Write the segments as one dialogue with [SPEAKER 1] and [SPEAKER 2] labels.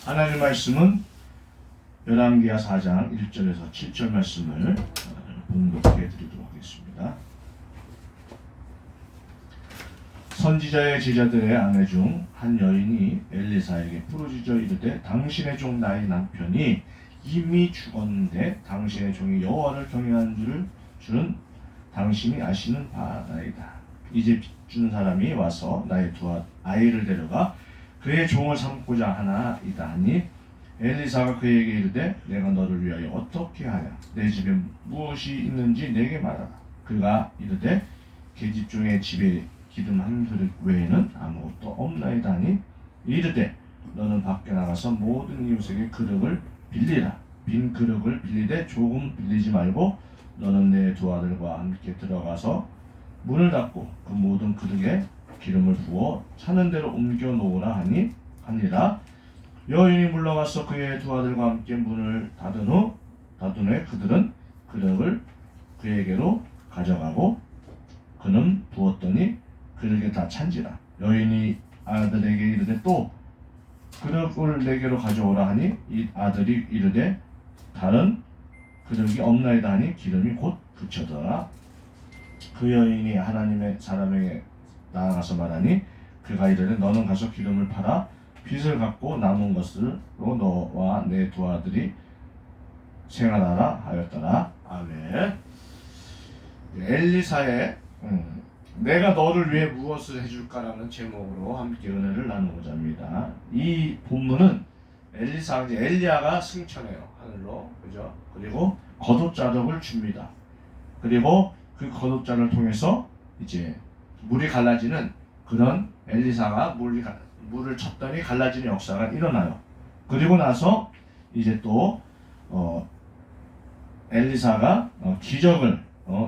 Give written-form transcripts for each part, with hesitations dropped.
[SPEAKER 1] 하나님 말씀은 열왕기하 4장 1절에서 7절 말씀을 봉독해 드리도록 하겠습니다. 선지자의 제자들의 아내 중 한 여인이 엘리사에게 부르짖어 이르되 당신의 종 나의 남편이 이미 죽었는데 당신의 종이 여호와를 경외한 줄은 당신이 아시는 바나이다. 이제 빚준 사람이 와서 나의 두 아이를 데려가 그의 종을 삼고자 하나이다 하니 엘리사가 그에게 이르되 내가 너를 위하여 어떻게 하냐 내 집에 무엇이 있는지 내게 말하라. 그가 이르되 계집종의 집에 기름 한 그릇 외에는 아무것도 없나이다 하니 이르되 너는 밖에 나가서 모든 이웃에게 그릇을 빌리라. 빈 그릇을 빌리되 조금 빌리지 말고 너는 내 두 아들과 함께 들어가서 문을 닫고 그 모든 그릇에 기름을 부어 차는 대로 옮겨 놓으라 하니라. 여인이 물러가서 그의 두 아들과 함께 문을 닫은 후에 그들은 그릇을 그에게로 가져가고 그는 부었더니 그릇이 다 찬지라. 여인이 아들에게 이르되 또 그릇을 내게로 가져오라 하니 이 아들이 이르되 다른 그릇이 없나이다 하니 기름이 곧 그쳐더라. 그 여인이 하나님의 사람에게 나아가서 말하니 그가 이르되 너는 가서 기름을 팔아 빚을 갚고 남은 것으로 너와 내 두 아들이 생활하라 하였더라. 아멘. 엘리사의 내가 너를 위해 무엇을 해줄까라는 제목으로 함께 은혜를 나누고자 합니다. 이 본문은 엘리야가 승천해요, 하늘로. 그죠? 그리고 거듭자덕을 줍니다. 그리고 그 거듭자를 통해서 이제 물이 갈라지는 그런 엘리사가 물을 쳤더니 갈라지는 역사가 일어나요. 그리고 나서 이제 또 엘리사가 기적을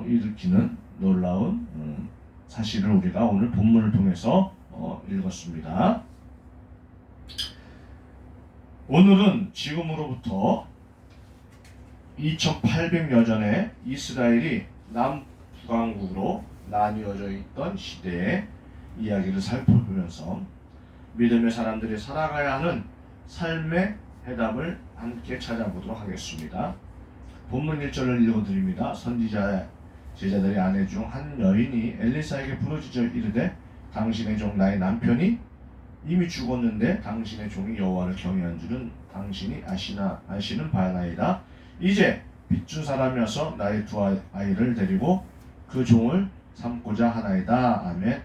[SPEAKER 1] 일으키는 놀라운 사실을 우리가 오늘 본문을 통해서 읽었습니다. 오늘은 지금으로부터 2800여 전에 이스라엘이 남북왕국으로 나뉘어져 있던 시대의 이야기를 살펴보면서 믿음의 사람들이 살아가야 하는 삶의 해답을 함께 찾아보도록 하겠습니다. 본문 1절을 읽어드립니다. 선지자의 제자들의 아내 중 한 여인이 엘리사에게 부르짖어 이르되 당신의 종 나의 남편이 이미 죽었는데 당신의 종이 여호와를 경외한 줄은 당신이 아시는 바나이다. 이제 빚준 사람이 와서 나의 두 아이를 데리고 그 종을 삼고자 하나이다. 아멘.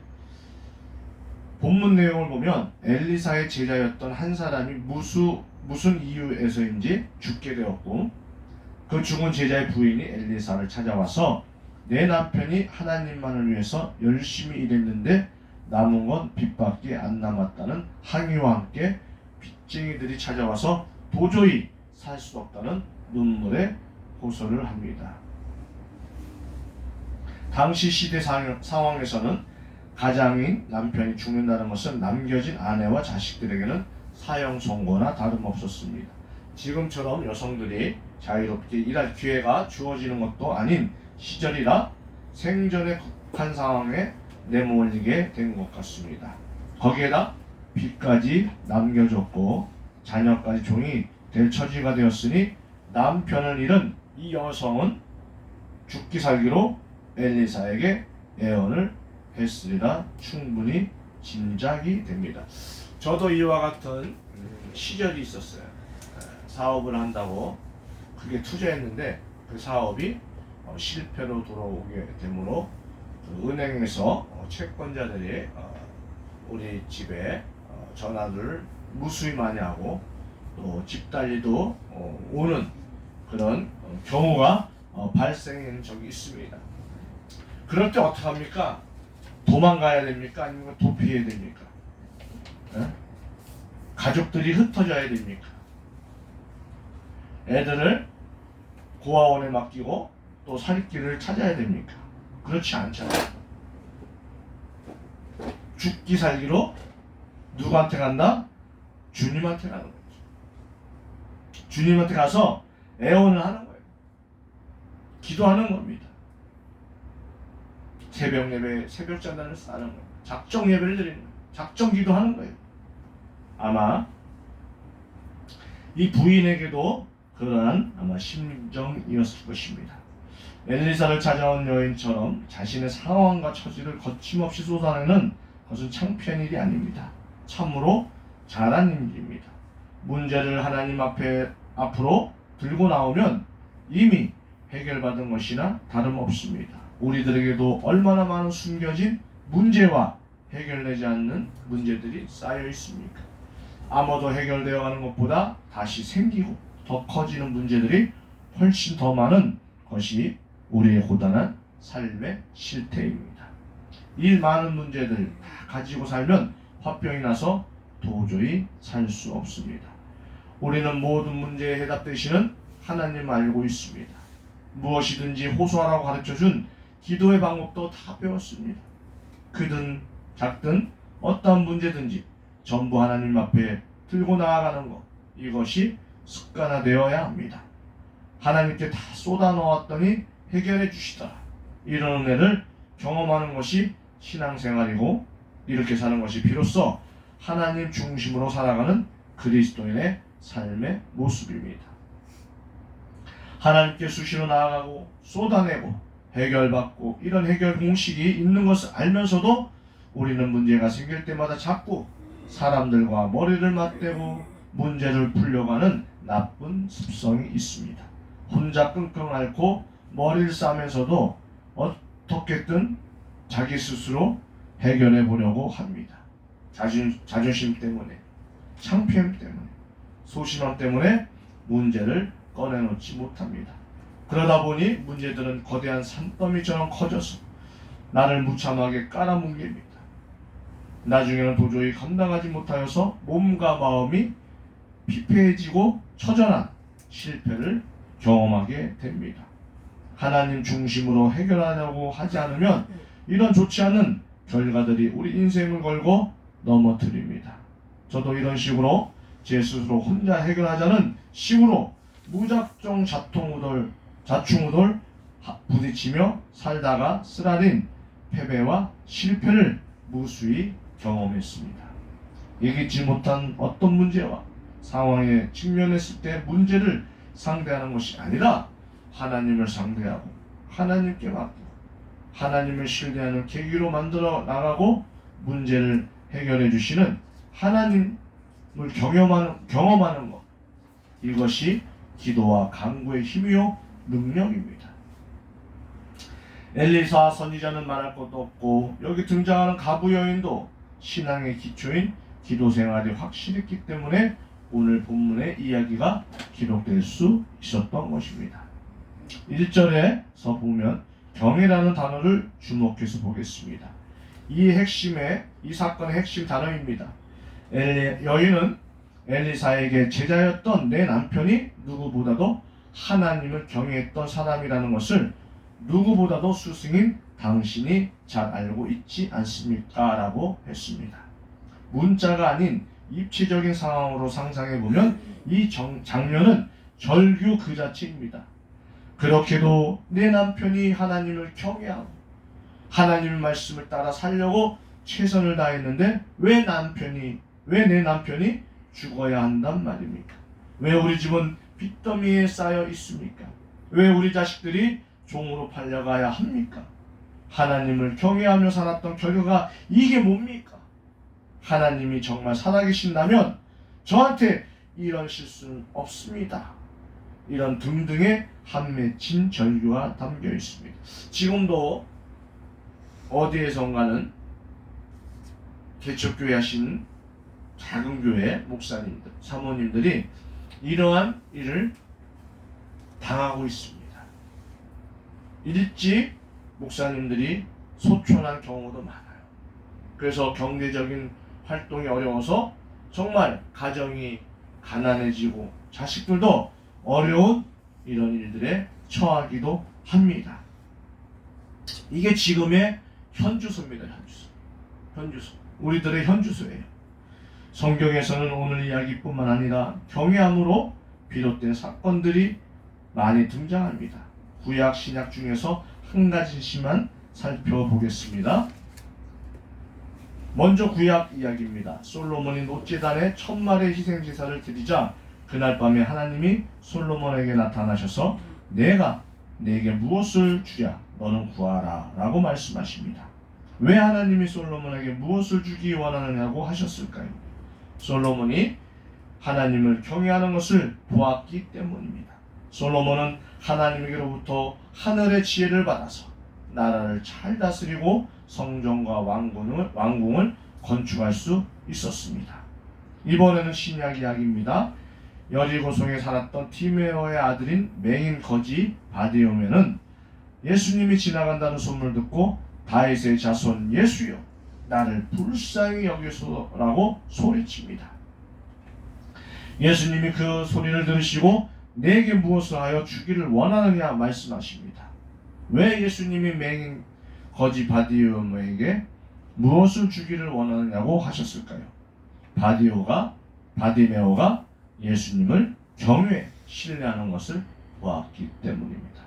[SPEAKER 1] 본문 내용을 보면 엘리사의 제자였던 한 사람이 무슨 이유에서인지 죽게 되었고 그 죽은 제자의 부인이 엘리사를 찾아와서 내 남편이 하나님만을 위해서 열심히 일했는데 남은 건 빚밖에 안 남았다는 항의와 함께 빚쟁이들이 찾아와서 도저히 살 수 없다는 눈물의 호소를 합니다. 당시 시대 상황에서는 가장인 남편이 죽는다는 것은 남겨진 아내와 자식들에게는 사형 선고나 다름없었습니다. 지금처럼 여성들이 자유롭게 일할 기회가 주어지는 것도 아닌 시절이라 생존의 극한 상황에 내몰리게 된 것 같습니다. 거기에다 빚까지 남겨줬고 자녀까지 종이 될 처지가 되었으니 남편을 잃은 이 여성은 죽기 살기로 엘리사에게 애원을 했으리라 충분히 짐작이 됩니다. 저도 이와 같은 시절이 있었어요. 사업을 한다고 그게 투자했는데 그 사업이 실패로 돌아오게 되므로 그 은행에서 채권자들이 우리 집에 전화를 무수히 많이 하고 또 집달리도 오는 그런 경우가 발생한 적이 있습니다. 그럴 때 어떻게 합니까? 도망가야 됩니까? 아니면 도피해야 됩니까? 가족들이 흩어져야 됩니까? 애들을 고아원에 맡기고 또 살 길을 찾아야 됩니까? 그렇지 않잖아요. 죽기 살기로 누구한테 간다? 주님한테 가는 거죠. 주님한테 가서 애원을 하는 거예요. 기도하는 겁니다. 새벽 예배, 새벽 잔단을 쌓는 거예요. 작정 예배를 드리는 거예요. 작정 기도하는 거예요. 아마 이 부인에게도 그러한 아마 심정이었을 것입니다. 엘리사를 찾아온 여인처럼 자신의 상황과 처지를 거침없이 쏟아내는 것은 창피한 일이 아닙니다. 참으로 잘한 일입니다. 문제를 하나님 앞으로 들고 나오면 이미 해결받은 것이나 다름없습니다. 우리들에게도 얼마나 많은 숨겨진 문제와 해결되지 않는 문제들이 쌓여 있습니까? 아무도 해결되어 가는 것보다 다시 생기고 더 커지는 문제들이 훨씬 더 많은 것이 우리의 고단한 삶의 실태입니다. 이 많은 문제들 다 가지고 살면 화병이 나서 도저히 살 수 없습니다. 우리는 모든 문제에 해답되시는 하나님 알고 있습니다. 무엇이든지 호소하라고 가르쳐준 기도의 방법도 다 배웠습니다. 크든 작든 어떠한 문제든지 전부 하나님 앞에 들고 나아가는 것, 이것이 습관화되어야 합니다. 하나님께 다 쏟아 넣었더니 해결해 주시더라. 이런 은혜를 경험하는 것이 신앙생활이고, 이렇게 사는 것이 비로소 하나님 중심으로 살아가는 그리스도인의 삶의 모습입니다. 하나님께 수시로 나아가고 쏟아내고 해결받고 이런 해결 공식이 있는 것을 알면서도 우리는 문제가 생길 때마다 자꾸 사람들과 머리를 맞대고 문제를 풀려가는 나쁜 습성이 있습니다. 혼자 끙끙 앓고 머리를 싸면서도 어떻게든 자기 스스로 해결해 보려고 합니다. 자존심 때문에, 창피함 때문에, 소심함 때문에 문제를 꺼내놓지 못합니다. 그러다 보니 문제들은 거대한 산더미처럼 커져서 나를 무참하게 깔아뭉갭니다. 나중에는 도저히 감당하지 못하여서 몸과 마음이 피폐해지고 처절한 실패를 경험하게 됩니다. 하나님 중심으로 해결하려고 하지 않으면 이런 좋지 않은 결과들이 우리 인생을 걸고 넘어뜨립니다. 저도 이런 식으로 제 스스로 혼자 해결하자는 식으로 무작정 자충우돌 부딪히며 살다가 쓰라린 패배와 실패를 무수히 경험했습니다. 이기지 못한 어떤 문제와 상황에 직면했을 때 문제를 상대하는 것이 아니라 하나님을 상대하고 하나님께 맡기고 하나님을 신뢰하는 계기로 만들어 나가고 문제를 해결해 주시는 하나님을 경험하는 것, 이것이 기도와 간구의 힘이요 능력입니다. 엘리사 선지자는 말할 것도 없고 여기 등장하는 가부 여인도 신앙의 기초인 기도 생활이 확실했기 때문에 오늘 본문의 이야기가 기록될 수 있었던 것입니다. 1절에서 보면 경이라는 단어를 주목해서 보겠습니다. 이 사건의 핵심 단어입니다. 여인은 엘리사에게 제자였던 내 남편이 누구보다도 하나님을 경외했던 사람이라는 것을 누구보다도 스승인 당신이 잘 알고 있지 않습니까? 라고 했습니다. 문자가 아닌 입체적인 상황으로 상상해보면 이 장면은 절규 그 자체입니다. 그렇게도 내 남편이 하나님을 경외하고 하나님의 말씀을 따라 살려고 최선을 다했는데 왜 내 남편이 죽어야 한단 말입니까? 왜 우리 집은 빚더미에 쌓여 있습니까? 왜 우리 자식들이 종으로 팔려가야 합니까? 하나님을 경외하며 살았던 결과가 이게 뭡니까? 하나님이 정말 살아계신다면 저한테 이런 실수는 없습니다. 이런 등등의 한맺힌 절규가 담겨 있습니다. 지금도 어디에선가는 개척교회 하신 작은 교회 목사님들, 사모님들이 이러한 일을 당하고 있습니다. 일찍 목사님들이 소천한 경우도 많아요. 그래서 경제적인 활동이 어려워서 정말 가정이 가난해지고 자식들도 어려운 이런 일들에 처하기도 합니다. 이게 지금의 현주소입니다. 현주소. 우리들의 현주소예요. 성경에서는 오늘 이야기뿐만 아니라 경외함으로 비롯된 사건들이 많이 등장합니다. 구약 신약 중에서 한 가지씩만 살펴보겠습니다. 먼저 구약 이야기입니다. 솔로몬이 놋제단에 1000마리의 희생제사를 드리자 그날 밤에 하나님이 솔로몬에게 나타나셔서 내가 네게 무엇을 주랴 너는 구하라 라고 말씀하십니다. 왜 하나님이 솔로몬에게 무엇을 주기 원하느냐고 하셨을까요? 솔로몬이 하나님을 경외하는 것을 보았기 때문입니다. 솔로몬은 하나님에게로부터 하늘의 지혜를 받아서 나라를 잘 다스리고 성전과 왕궁을 건축할 수 있었습니다. 이번에는 신약 이야기입니다. 여리고성에 살았던 티메어의 아들인 맹인 거지 바디오면은 예수님이 지나간다는 소문을 듣고 다윗의 자손 예수여 나를 불쌍히 여기소서라고 소리칩니다. 예수님이 그 소리를 들으시고 내게 무엇을 하여 주기를 원하느냐 말씀하십니다. 왜 예수님이 맹인 거지 바디오면에게 무엇을 주기를 원하느냐고 하셨을까요? 바디메오가 예수님을 경외, 신뢰하는 것을 보았기 때문입니다.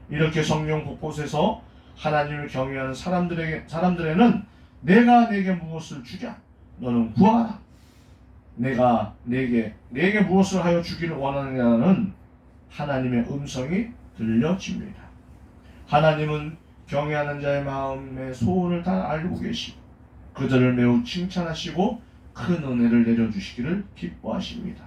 [SPEAKER 1] 이렇게 성경 곳곳에서 하나님을 경외하는 사람들에는 내가 내게 무엇을 주랴 너는 구하라 내가 내게 무엇을 하여 주기를 원하느냐는 하나님의 음성이 들려집니다. 하나님은 경외하는 자의 마음의 소원을 다 알고 계시고 그들을 매우 칭찬하시고 큰 은혜를 내려주시기를 기뻐하십니다.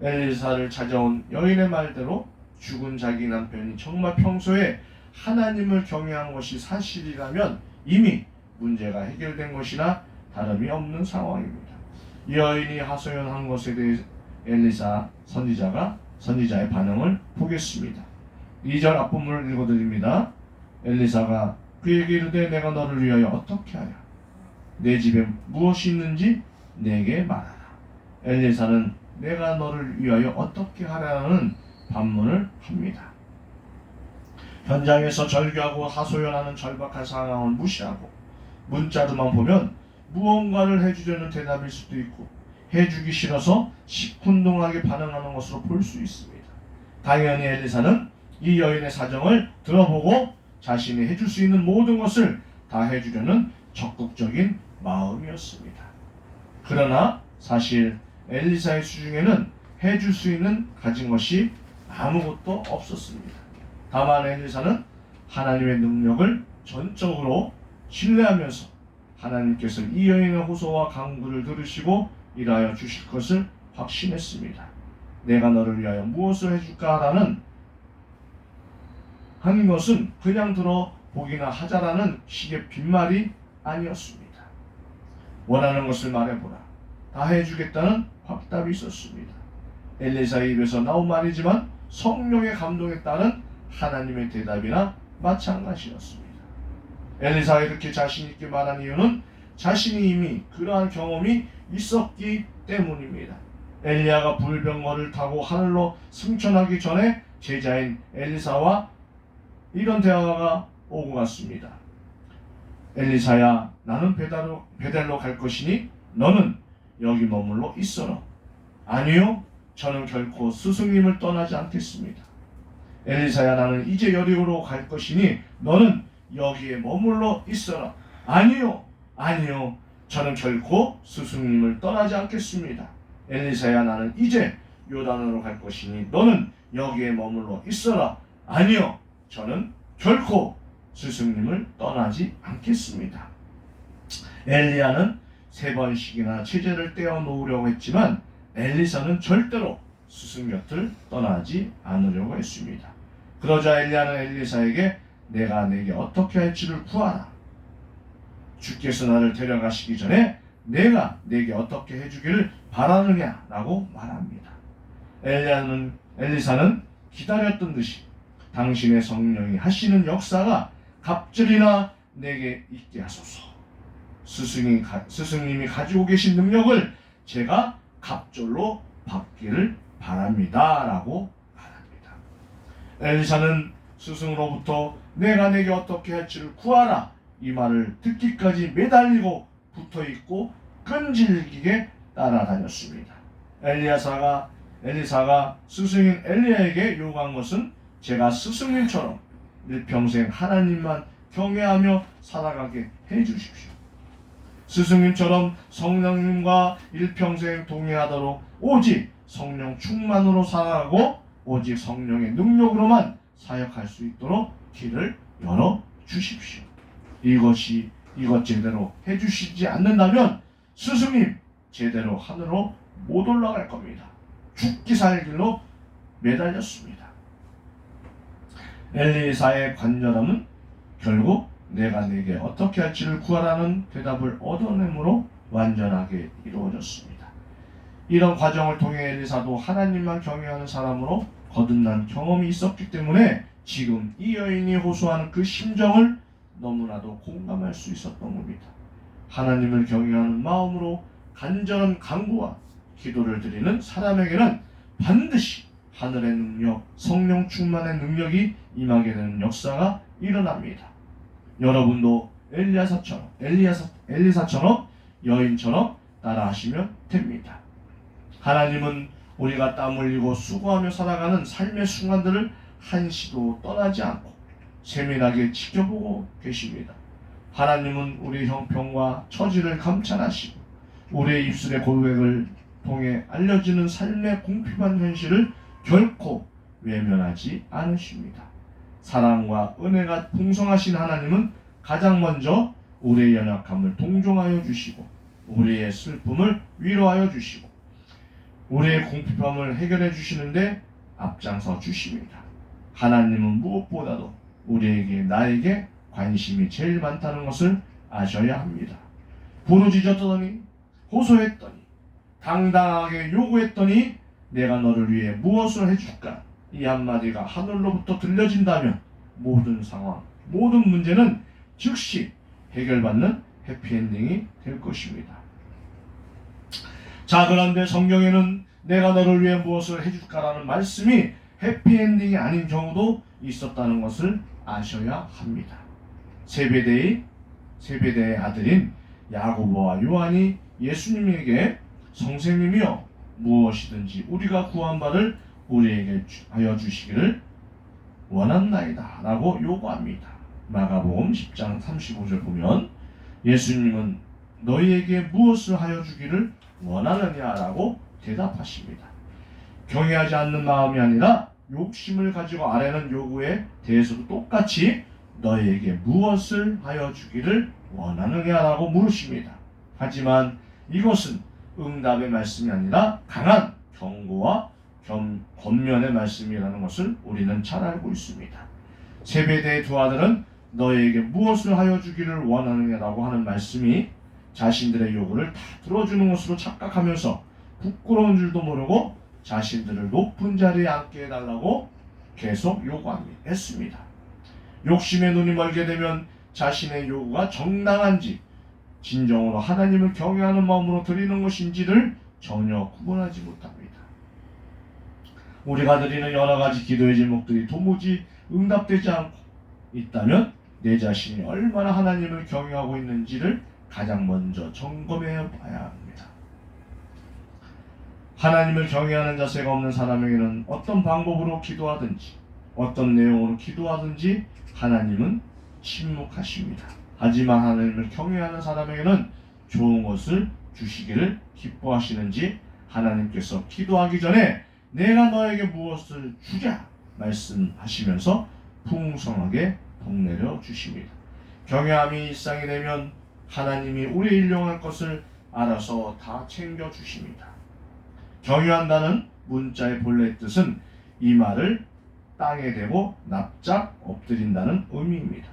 [SPEAKER 1] 엘리사를 찾아온 여인의 말대로 죽은 자기 남편이 정말 평소에 하나님을 경외한 것이 사실이라면 이미 문제가 해결된 것이나 다름이 없는 상황입니다. 여인이 하소연한 것에 대해 엘리사 선지자의 반응을 보겠습니다. 2절 앞부분을 읽어드립니다. 엘리사가 그에게 이르되 내가 너를 위하여 어떻게 하랴 내 집에 무엇이 있는지 내게 말하라. 엘리사는 내가 너를 위하여 어떻게 하라는 반문을 합니다. 현장에서 절규하고 하소연하는 절박한 상황을 무시하고 문자로만 보면 무언가를 해주려는 대답일 수도 있고 해주기 싫어서 시큰둥하게 반응하는 것으로 볼 수 있습니다. 당연히 엘리사는 이 여인의 사정을 들어보고 자신이 해줄 수 있는 모든 것을 다 해주려는 적극적인 마음이었습니다. 그러나 사실 엘리사의 수중에는 해줄 수 있는 가진 것이 아무것도 없었습니다. 다만 엘리사는 하나님의 능력을 전적으로 신뢰하면서 하나님께서 이 여인의 호소와 간구를 들으시고 일하여 주실 것을 확신했습니다. 내가 너를 위하여 무엇을 해줄까 하는 것은 그냥 들어보기나 하자라는 식의 빈말이 아니었습니다. 원하는 것을 말해보라. 다 해주겠다는 확답이 있었습니다. 엘리사의 입에서 나온 말이지만 성령의 감동에 따른 하나님의 대답이나 마찬가지였습니다. 엘리사가 이렇게 자신 있게 말한 이유는 자신이 이미 그러한 경험이 있었기 때문입니다. 엘리야가 불병거를 타고 하늘로 승천하기 전에 제자인 엘리사와 이런 대화가 오고 갔습니다. 엘리사야, 나는 베델로 갈 것이니 너는 여기 머물러 있어라. 아니요, 저는 결코 스승님을 떠나지 않겠습니다. 엘리사야, 나는 이제 여리고로 갈 것이니 너는 여기에 머물러 있어라. 아니요, 저는 결코 스승님을 떠나지 않겠습니다. 엘리사야, 나는 이제 요단으로 갈 것이니 너는 여기에 머물러 있어라. 아니요, 저는 결코 스승님을 떠나지 않겠습니다. 엘리야는 3번씩이나 체제를 떼어 놓으려고 했지만 엘리사는 절대로 스승 곁을 떠나지 않으려고 했습니다. 그러자 엘리야는 엘리사에게 내가 내게 어떻게 할지를 구하라. 주께서 나를 데려가시기 전에 내가 내게 어떻게 해주기를 바라느냐라고 말합니다. 엘리사는 기다렸던 듯이 당신의 성령이 하시는 역사가 갑절이나 내게 있게 하소서. 스승님이 가지고 계신 능력을 제가 갑절로 받기를 바랍니다 라고 말합니다. 엘리사는 스승으로부터 내가 내게 어떻게 할지를 구하라 이 말을 듣기까지 매달리고 붙어있고 끈질기게 따라다녔습니다. 엘리사가 스승인 엘리야에게 요구한 것은 제가 스승님처럼 일평생 하나님만 경외하며 살아가게 해주십시오. 스승님처럼 성령님과 일평생 동행하도록 오직
[SPEAKER 2] 성령 충만으로 살아가고 오직 성령의 능력으로만 사역할 수 있도록 길을 열어 주십시오. 이것 제대로 해주시지 않는다면 스승님 제대로 하늘로 못 올라갈 겁니다. 죽기 살 길로 매달렸습니다. 엘리사의 간절함은 결국 내가 네게 어떻게 할지를 구하라는 대답을 얻어냄으로 완전하게 이루어졌습니다. 이런 과정을 통해 엘리사도 하나님만 경외하는 사람으로 거듭난 경험이 있었기 때문에 지금 이 여인이 호소하는 그 심정을 너무나도 공감할 수 있었던 겁니다. 하나님을 경외하는 마음으로 간절한 간구와 기도를 드리는 사람에게는 반드시 하늘의 능력, 성령 충만의 능력이 임하게 되는 역사가 일어납니다. 여러분도 엘리사처럼 여인처럼 따라하시면 됩니다. 하나님은 우리가 땀 흘리고 수고하며 살아가는 삶의 순간들을 한시도 떠나지 않고 세밀하게 지켜보고 계십니다. 하나님은 우리 형편과 처지를 감찰하시고 우리의 입술의 고백을 통해 알려지는 삶의 공평한 현실을 결코 외면하지 않으십니다. 사랑과 은혜가 풍성하신 하나님은 가장 먼저 우리의 연약함을 동정하여 주시고 우리의 슬픔을 위로하여 주시고 우리의 궁핍함을 해결해 주시는데 앞장서 주십니다. 하나님은 무엇보다도 나에게 관심이 제일 많다는 것을 아셔야 합니다. 부르짖었더니 호소했더니 당당하게 요구했더니 내가 너를 위해 무엇을 해줄까? 이 한마디가 하늘로부터 들려진다면 모든 상황, 모든 문제는 즉시 해결받는 해피엔딩이 될 것입니다. 자, 그런데 성경에는 내가 너를 위해 무엇을 해줄까라는 말씀이 해피엔딩이 아닌 경우도 있었다는 것을 아셔야 합니다. 세베대의 아들인 야고보와 요한이 예수님에게 선생님이여 무엇이든지 우리가 구한 바를 우리에게 하여 주시기를 원한나이다 라고 요구합니다. 마가복음 10장 35절 보면 예수님은 너희에게 무엇을 하여 주기를 원하느냐라고 대답하십니다. 경외하지 않는 마음이 아니라 욕심을 가지고 아뢰는 요구에 대해서도 똑같이 너희에게 무엇을 하여 주기를 원하느냐라고 물으십니다. 하지만 이것은 응답의 말씀이 아니라 강한 경고와 권면의 말씀이라는 것을 우리는 잘 알고 있습니다. 세베대의 두 아들은 너희에게 무엇을 하여 주기를 원하느냐라고 하는 말씀이 자신들의 요구를 다 들어주는 것으로 착각하면서 부끄러운 줄도 모르고 자신들을 높은 자리에 앉게 해달라고 계속 요구했습니다. 욕심에 눈이 멀게 되면 자신의 요구가 정당한지 진정으로 하나님을 경외하는 마음으로 드리는 것인지를 전혀 구분하지 못합니다. 우리가 드리는 여러 가지 기도의 제목들이 도무지 응답되지 않고 있다면 내 자신이 얼마나 하나님을 경외하고 있는지를 가장 먼저 점검해 봐야 합니다. 하나님을 경외하는 자세가 없는 사람에게는 어떤 방법으로 기도하든지 어떤 내용으로 기도하든지 하나님은 침묵하십니다. 하지만 하나님을 경외하는 사람에게는 좋은 것을 주시기를 기뻐하시는지 하나님께서 기도하기 전에 내가 너에게 무엇을 주랴 말씀하시면서 풍성하게 복내려 주십니다. 경외함이 일상이 되면 하나님이 우리의 일용할 것을 알아서 다 챙겨 주십니다. 경외한다는 문자의 본래 뜻은 이 말을 땅에 대고 납작 엎드린다는 의미입니다.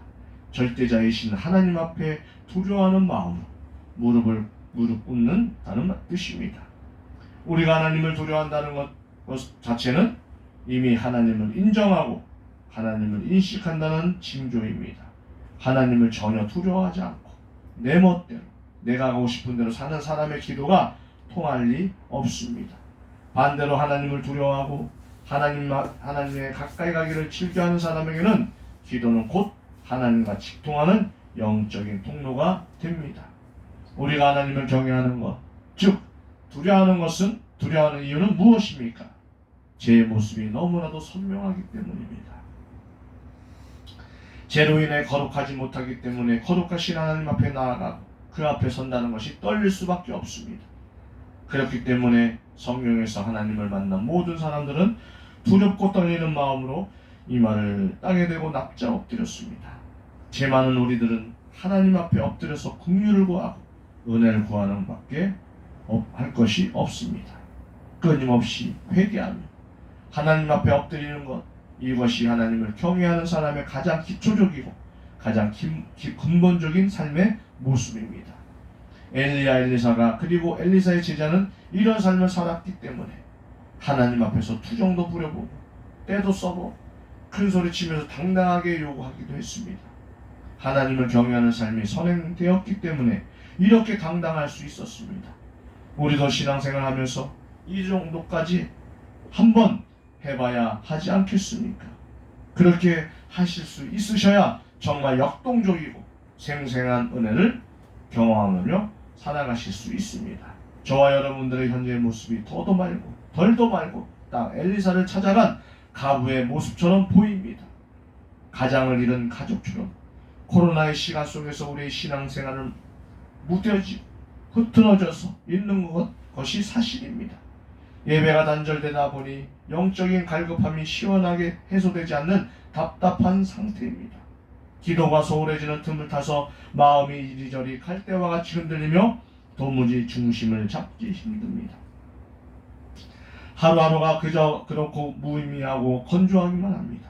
[SPEAKER 2] 절대자이신 하나님 앞에 두려워하는 마음으로 무릎 꿇는다는 뜻입니다. 우리가 하나님을 두려워한다는 것 자체는 이미 하나님을 인정하고 하나님을 인식한다는 징조입니다. 하나님을 전혀 두려워하지 않고 내 멋대로 내가 하고 싶은 대로 사는 사람의 기도가 통할 리 없습니다. 반대로 하나님을 두려워하고 하나님에 가까이 가기를 즐겨하는 사람에게는 기도는 곧 하나님과 직통하는 영적인 통로가 됩니다. 우리가 하나님을 경외하는 것, 즉 두려워하는 이유는 무엇입니까? 제 모습이 너무나도 선명하기 때문입니다. 죄로 인해 거룩하지 못하기 때문에 거룩하신 하나님 앞에 나아가고 그 앞에 선다는 것이 떨릴 수밖에 없습니다. 그렇기 때문에 성령에서 하나님을 만난 모든 사람들은 두렵고 떨리는 마음으로 이 말을 땅에 대고 납작 엎드렸습니다. 죄 많은 우리들은 하나님 앞에 엎드려서 긍휼을 구하고 은혜를 구하는 밖에 할 것이 없습니다. 끊임없이 회개하며 하나님 앞에 엎드리는 것, 이것이 하나님을 경외하는 사람의 가장 기초적이고 가장 근본적인 삶의 모습입니다. 엘리야 엘리사가 그리고 엘리사의 제자는 이런 삶을 살았기 때문에 하나님 앞에서 투정도 부려보고 때도 써보고 큰소리치면서 당당하게 요구하기도 했습니다. 하나님을 경외하는 삶이 선행되었기 때문에 이렇게 당당할 수 있었습니다. 우리도 신앙생활하면서 이 정도까지 한번 해봐야 하지 않겠습니까? 그렇게 하실 수 있으셔야 정말 역동적이고 생생한 은혜를 경험하며 살아가실 수 있습니다. 저와 여러분들의 현재의 모습이 더도 말고 덜도 말고 딱 엘리사를 찾아간 가부의 모습처럼 보입니다. 가장을 잃은 가족처럼 코로나의 시간 속에서 우리의 신앙생활을 무뎌지고 흐트러져서 있는 것이 사실입니다. 예배가 단절되다 보니 영적인 갈급함이 시원하게 해소되지 않는 답답한 상태입니다. 기도가 소홀해지는 틈을 타서 마음이 이리저리 갈대와 같이 흔들리며 도무지 중심을 잡기 힘듭니다. 하루하루가 그저 그렇고 무의미하고 건조하기만 합니다.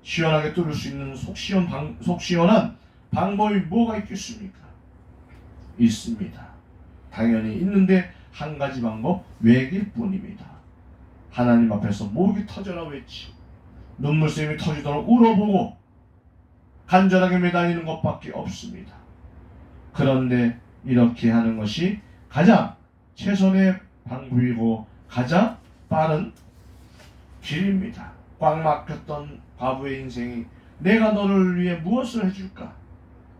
[SPEAKER 2] 시원하게 뚫을 수 있는 속 시원한 방법이 뭐가 있겠습니까? 있습니다. 당연히 있는데 한 가지 방법, 외길 뿐입니다. 하나님 앞에서 목이 터져라 외치고 눈물샘이 터지도록 울어보고 간절하게 매달리는 것밖에 없습니다. 그런데 이렇게 하는 것이 가장 최선의 방법이고 가장 빠른 길입니다. 꽉 막혔던 과부의 인생이 내가 너를 위해 무엇을 해줄까?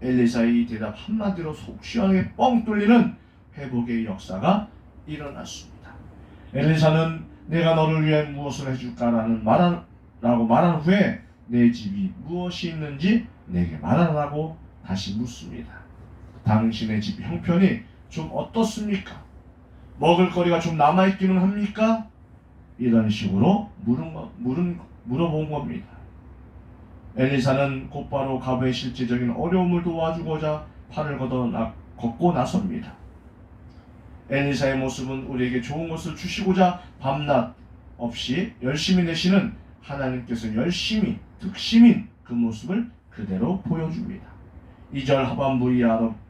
[SPEAKER 2] 엘리사의 대답 한마디로 속 시원하게 뻥 뚫리는 회복의 역사가 일어났습니다. 엘리사는 내가 너를 위해 무엇을 해줄까라고 말한 후에 내 집이 무엇이 있는지 내게 말하라고 다시 묻습니다. 당신의 집 형편이 좀 어떻습니까? 먹을 거리가 좀 남아있기는 합니까? 이런 식으로 물어본 겁니다. 엘리사는 곧바로 가부의 실제적인 어려움을 도와주고자 팔을 걷고 나섭니다. 엘리사의 모습은 우리에게 좋은 것을 주시고자 밤낮 없이 열심히 내시는 하나님께서 열심히 득심인 그 모습을 그대로 보여줍니다. 2절 하반부에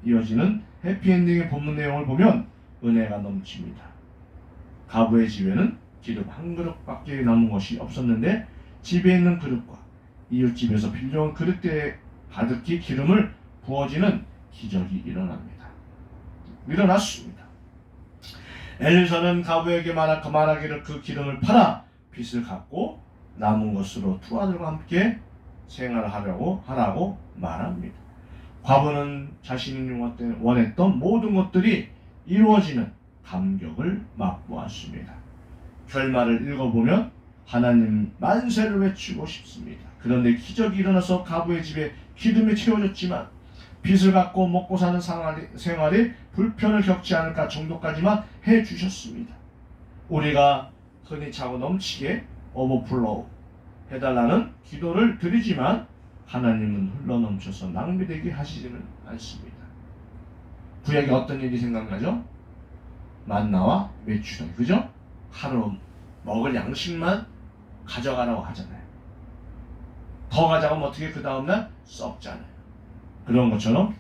[SPEAKER 2] 이어지는 해피엔딩의 본문 내용을 보면 은혜가 넘칩니다. 가부의 집에는 기름 한 그릇밖에 남은 것이 없었는데 집에 있는 그릇과 이웃집에서 빌려온 그릇대에 가득히 기름을 부어지는 기적이 일어났습니다. 엘리사는 가부에게 말하기를 그 기름을 팔아 빚을 갚고 남은 것으로 두 아들과 함께 생활하라고 말합니다. 과부는 자신이 원했던 모든 것들이 이루어지는 감격을 맛보았습니다. 결말을 읽어보면 하나님 만세를 외치고 싶습니다. 그런데 기적이 일어나서 가부의 집에 기름이 채워졌지만 빚을 갚고 먹고 사는 생활이 불편을 겪지 않을까 정도까지만 해주셨습니다. 우리가 흔히 차고 넘치게 오버플로우 해달라는 기도를 드리지만 하나님은 흘러넘쳐서 낭비되게 하시지는 않습니다. 구약에 어떤 일이 생각나죠? 만나와 메추라기, 그죠? 하루 먹을 양식만 가져가라고 하잖아요. 더 가져가면 어떻게 그 다음날 썩잖아요. 그런 것처럼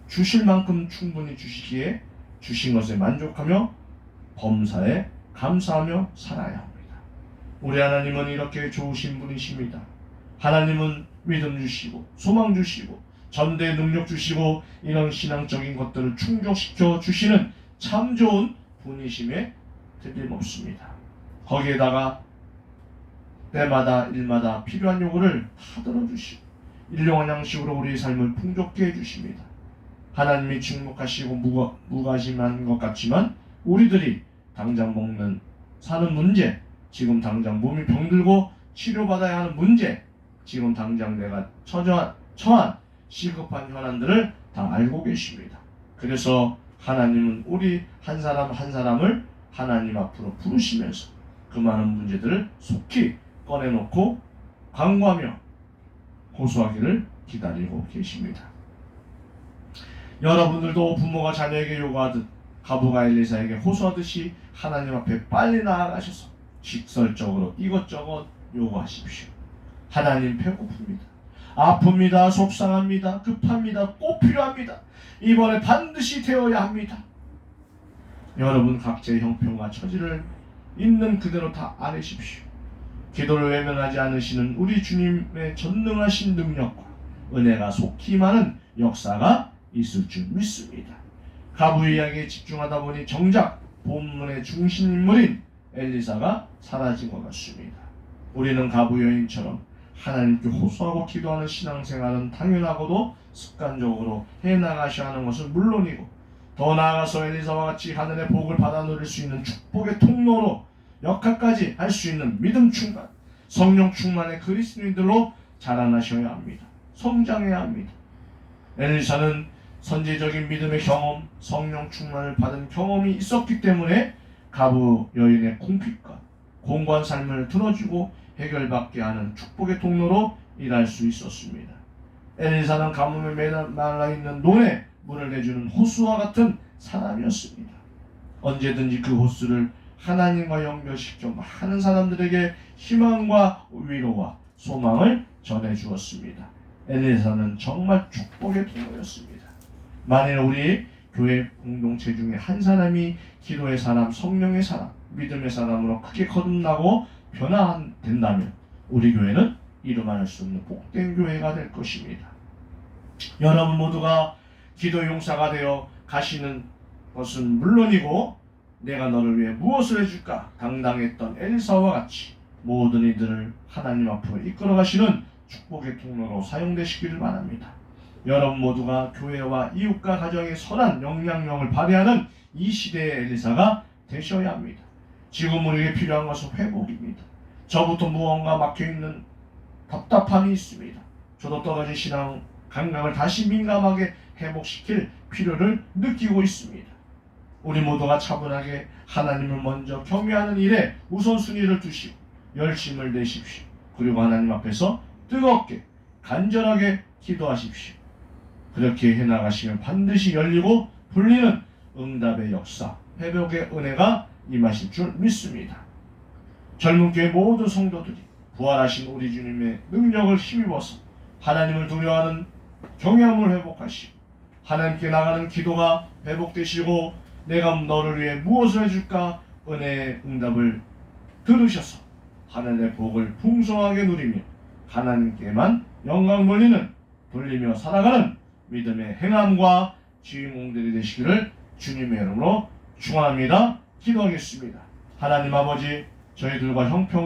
[SPEAKER 2] 주실 만큼 충분히 주시기에 주신 것에 만족하며 범사에 감사하며 살아야 합니다. 우리 하나님은 이렇게 좋으신 분이십니다. 하나님은 믿음 주시고 소망 주시고 전대 능력 주시고 이런 신앙적인 것들을 충족시켜 주시는 참 좋은 분이심에 틀림없습니다. 거기에다가 때마다 일마다 필요한 요구를 다 들어주시고 일용할 양식으로 우리의 삶을 풍족케 해주십니다. 하나님이 충복하시고 무관심한 것 같지만 우리들이 당장 사는 문제, 지금 당장 몸이 병들고 치료받아야 하는 문제, 지금 당장 내가 처한 시급한 현안들을 다 알고 계십니다. 그래서 하나님은 우리 한 사람 한 사람을 하나님 앞으로 부르시면서 그 많은 문제들을 속히 꺼내놓고 간구하며 호소하기를 기다리고 계십니다. 여러분들도 부모가 자녀에게 요구하듯 가부가 엘리사에게 호소하듯이 하나님 앞에 빨리 나아가셔서 직설적으로 이것저것 요구하십시오. 하나님 배고픕니다. 아픕니다. 속상합니다. 급합니다. 꼭 필요합니다. 이번에 반드시 되어야 합니다. 여러분 각자의 형편과 처지를 있는 그대로 다 아뢰십시오. 기도를 외면하지 않으시는 우리 주님의 전능하신 능력과 은혜가 속히 임하는 역사가 있을 줄 믿습니다. 가부 이야기에 집중하다 보니 정작 본문의 중심 인물인 엘리사가 사라진 것 같습니다. 우리는 가부 여인처럼 하나님께 호소하고 기도하는 신앙생활은 당연하고도 습관적으로 해나가셔야 하는 것은 물론이고, 더 나아가서 엘리사와 같이 하늘의 복을 받아 누릴 수 있는 축복의 통로로 역할까지 할 수 있는 믿음 충만, 성령 충만의 그리스도인들로 자라나셔야 합니다. 성장해야 합니다. 엘리사는 선지적인 믿음의 경험, 성령 충만을 받은 경험이 있었기 때문에 가부 여인의 궁핍과 공고한 삶을 들어주고 해결받게 하는 축복의 통로로 일할 수 있었습니다. 엘리사는 가뭄에 말라있는 논에 물을 내주는 호수와 같은 사람이었습니다. 언제든지 그 호수를 하나님과 연결시켜 많은 사람들에게 희망과 위로와 소망을 전해주었습니다. 엘리사는 정말 축복의 통로였습니다. 만일 우리 교회 공동체 중에 한 사람이 기도의 사람, 성령의 사람, 믿음의 사람으로 크게 거듭나고 변화된다면 우리 교회는 이루말 수 없는 복된 교회가 될 것입니다. 여러분 모두가 기도 용사가 되어 가시는 것은 물론이고, 내가 너를 위해 무엇을 해줄까 당당했던 엘리사와 같이 모든 이들을 하나님 앞으로 이끌어 가시는 축복의 통로로 사용되시기를 바랍니다. 여러분 모두가 교회와 이웃과 가정의 선한 영향력을 발휘하는 이 시대의 엘리사가 되셔야 합니다. 지금 우리에게 필요한 것은 회복입니다. 저부터 무언가 막혀있는 답답함이 있습니다. 저도 떨어진 신앙 감각을 다시 민감하게 회복시킬 필요를 느끼고 있습니다. 우리 모두가 차분하게 하나님을 먼저 경외하는 일에 우선순위를 두시고 열심을 내십시오. 그리고 하나님 앞에서 뜨겁게 간절하게 기도하십시오. 그렇게 해나가시면 반드시 열리고 불리는 응답의 역사, 회복의 은혜가 임하실 줄 믿습니다. 젊은 교회 모든 성도들이 부활하신 우리 주님의 능력을 힘입어서 하나님을 두려워하는 경외함을 회복하시고 하나님께 나가는 기도가 회복되시고, 내가 너를 위해 무엇을 해줄까 은혜의 응답을 들으셔서 하늘의 복을 풍성하게 누리며 하나님께만 영광 돌리며 살아가는 믿음의 행함과 주인공들이 되시기를 주님의 이름으로 축원합니다. 기도하겠습니다. 하나님 아버지, 저희들과 형평